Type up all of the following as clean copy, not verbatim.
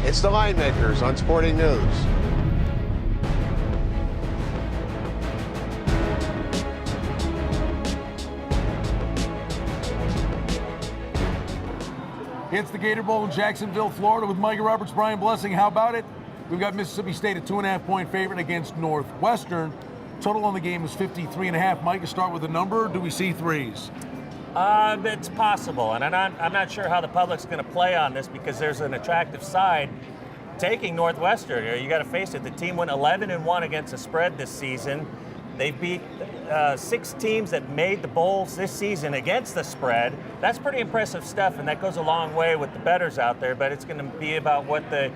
It's the Line Makers on Sporting News. It's the Gator Bowl in Jacksonville, Florida with Micah Roberts, Brian Blessing. How about it? We've got Mississippi State a 2.5-point favorite against Northwestern. Total on the game is 53.5. Micah, start with a number. Do we see threes? It's possible, and I'm not sure how the public's going to play on this because there's an attractive side taking Northwestern. You got to face it. The team went 11-1 against the spread this season. They beat 6 teams that made the bowls this season against the spread. That's pretty impressive stuff, and that goes a long way with the bettors out there, but it's going to be about what the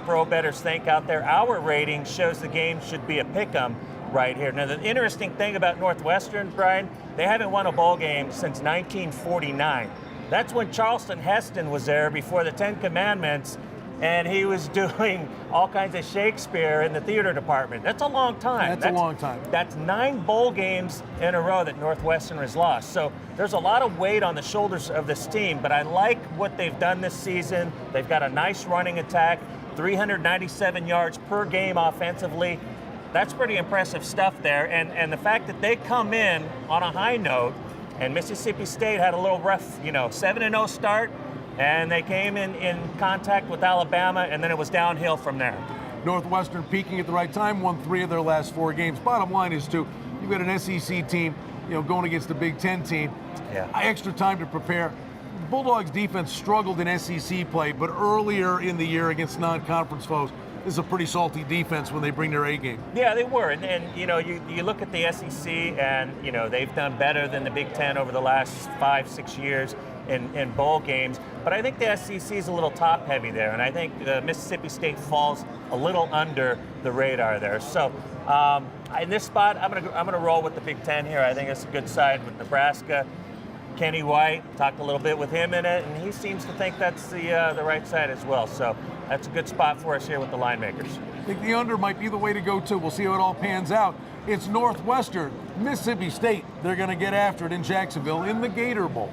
pro bettors think out there. Our rating shows the game should be a pick-em right here. Now, the interesting thing about Northwestern, Brian, they haven't won a bowl game since 1949. That's when Charleston Heston was there before the Ten Commandments, and he was doing all kinds of Shakespeare in the theater department. That's a long time. That's a long time. That's 9 bowl games in a row that Northwestern has lost. So there's a lot of weight on the shoulders of this team, but I like what they've done this season. They've got a nice running attack, 397 yards per game offensively. That's pretty impressive stuff there. And the fact that they come in on a high note, and Mississippi State had a little rough, 7-0 start, and they came in contact with Alabama, and then it was downhill from there. Northwestern peaking at the right time, won 3 of their last 4 games. Bottom line is, too, you've got an SEC team, going against a Big Ten team. Yeah. Extra time to prepare. The Bulldogs' defense struggled in SEC play, but earlier in the year against non-conference foes, this is a pretty salty defense when they bring their A game. Yeah, they were. And you look at the SEC, and, they've done better than the Big Ten over the last 5-6 years in bowl games. But I think the SEC is a little top-heavy there, and I think Mississippi State falls a little under the radar there. So in this spot, I'm gonna roll with the Big Ten here. I think it's a good side with Nebraska. Kenny White, talked a little bit with him in it, and he seems to think that's the right side as well. So that's a good spot for us here with the Line Makers. I think the under might be the way to go, too. We'll see how it all pans out. It's Northwestern, Mississippi State. They're going to get after it in Jacksonville in the Gator Bowl.